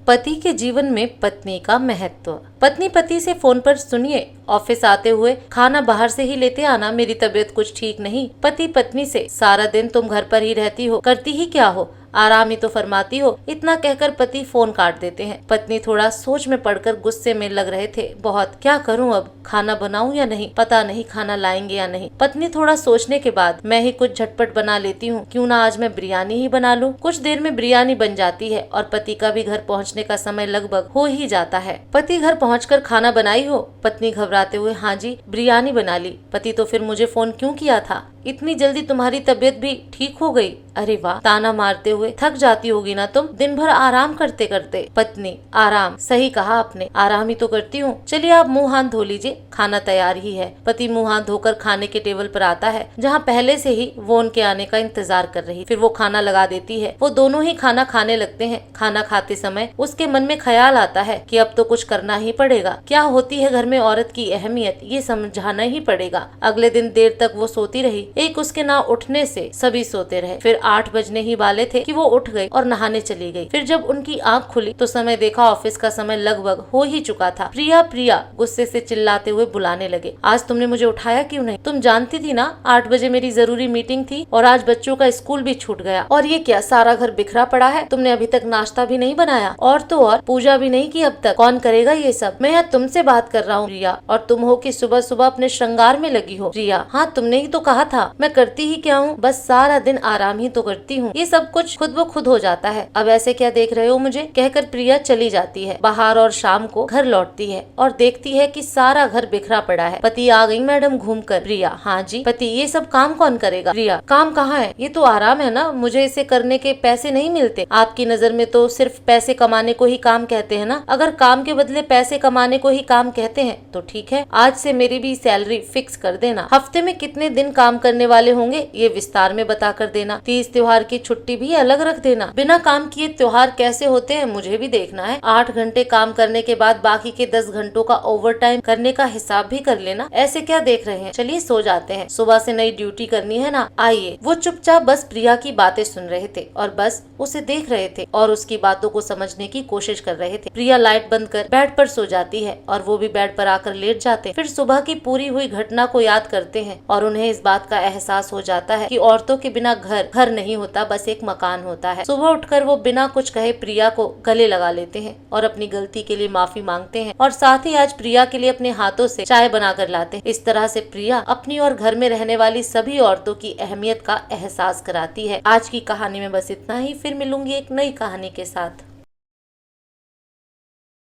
पति के जीवन में पत्नी का महत्व। पत्नी पति से फोन पर, सुनिए ऑफिस आते हुए खाना बाहर से ही लेते आना, मेरी तबीयत कुछ ठीक नहीं। पति पत्नी से, सारा दिन तुम घर पर ही रहती हो, करती ही क्या हो, आराम ही तो फरमाती हो। इतना कहकर पति फोन काट देते हैं। पत्नी थोड़ा सोच में पड़कर गुस्से में लग रहे थे। बहुत, क्या करूं अब, खाना बनाऊं या नहीं, पता नहीं खाना लाएंगे या नहीं। पत्नी थोड़ा सोचने के बाद, मैं ही कुछ झटपट बना लेती हूँ, क्यों ना आज मैं बिरयानी ही बना लूं। कुछ देर में बिरयानी बन जाती है और पति का भी घर पहुँचने का समय लगभग हो ही जाता है। पति घर पहुँचकर, खाना बनाई हो? पत्नी घबराते हुए, हाँ जी बिरयानी बना ली। पति, तो फिर मुझे फोन क्यों किया था? इतनी जल्दी तुम्हारी तबीयत भी ठीक हो गई? अरे वाह, ताना मारते हुए, थक जाती होगी ना तुम दिन भर आराम करते करते। पत्नी, आराम, सही कहा आपने, आराम ही तो करती हूँ। चलिए आप मुंह हाथ धो लीजिए, खाना तैयार ही है। पति मुंह हाथ धोकर खाने के टेबल पर आता है, जहाँ पहले से ही वो उनके आने का इंतजार कर रही। फिर वो खाना लगा देती है। वो दोनों ही खाना खाने लगते हैं। खाना खाते समय उसके मन में ख्याल आता है कि अब तो कुछ करना ही पड़ेगा। क्या होती है घर में औरत की अहमियत, ये समझाना ही पड़ेगा। अगले दिन देर तक वो सोती रही। एक उसके ना उठने से सभी सोते रहे। फिर 8 बजने ही वाले थे कि वो उठ गई और नहाने चली गई। फिर जब उनकी आंख खुली तो समय देखा, ऑफिस का समय लगभग हो ही चुका था। प्रिया प्रिया गुस्से से चिल्लाते हुए बुलाने लगे। आज तुमने मुझे उठाया क्यों नहीं? तुम जानती थी ना 8 बजे मेरी जरूरी मीटिंग थी और आज बच्चों का स्कूल भी छूट गया। और ये क्या, सारा घर बिखरा पड़ा है। तुमने अभी तक नाश्ता भी नहीं बनाया और तो और पूजा भी नहीं की अब तक। कौन करेगा ये सब? मैं यहाँ तुमसे बात कर रहा हूँ रिया, और तुम हो कि सुबह सुबह अपने श्रृंगार में लगी हो। रिया, हाँ तुमने ही तो कहा था। मैं करती ही क्या हूँ, बस सारा दिन आराम ही तो करती हूँ। ये सब कुछ खुद ब खुद हो जाता है। अब ऐसे क्या देख रहे हो मुझे? कहकर प्रिया चली जाती है बाहर और शाम को घर लौटती है और देखती है कि सारा घर बिखरा पड़ा है। पति आ गई मैडम घूमकर। प्रिया, हाँ जी। पति, ये सब काम कौन करेगा? प्रिया, काम कहाँ है, ये तो आराम है ना, मुझे इसे करने के पैसे नहीं मिलते। आपकी नजर में तो सिर्फ पैसे कमाने को ही काम कहते हैं ना। अगर काम के बदले पैसे कमाने को ही काम कहते हैं तो ठीक है, आज से मेरी भी सैलरी फिक्स कर देना। हफ्ते में कितने दिन काम करने वाले होंगे ये विस्तार में बता कर देना। 30 त्योहार की छुट्टी भी अलग रख देना। बिना काम किए त्योहार कैसे होते हैं मुझे भी देखना है। 8 घंटे काम करने के बाद बाकी के 10 घंटों का ओवर टाइम करने का हिसाब भी कर लेना। ऐसे क्या देख रहे हैं, चलिए सो जाते हैं, सुबह से नई ड्यूटी करनी है ना, आइए। वो चुपचाप बस प्रिया की बातें सुन रहे थे और बस उसे देख रहे थे और उसकी बातों को समझने की कोशिश कर रहे थे। प्रिया लाइट बंद कर बेड पर सो जाती है और वो भी बेड पर आकर लेट जाते। फिर सुबह की पूरी हुई घटना को याद करते हैं और उन्हें इस बात का एहसास हो जाता है कि औरतों के बिना घर नहीं होता, बस एक मकान होता है। सुबह उठकर वो बिना कुछ कहे प्रिया को गले लगा लेते हैं और अपनी गलती के लिए माफी मांगते हैं और साथ ही आज प्रिया के लिए अपने हाथों से चाय बना कर लाते हैं। इस तरह से प्रिया अपनी और घर में रहने वाली सभी औरतों की अहमियत का एहसास कराती है। आज की कहानी में बस इतना ही, फिर मिलूंगी एक नई कहानी के साथ।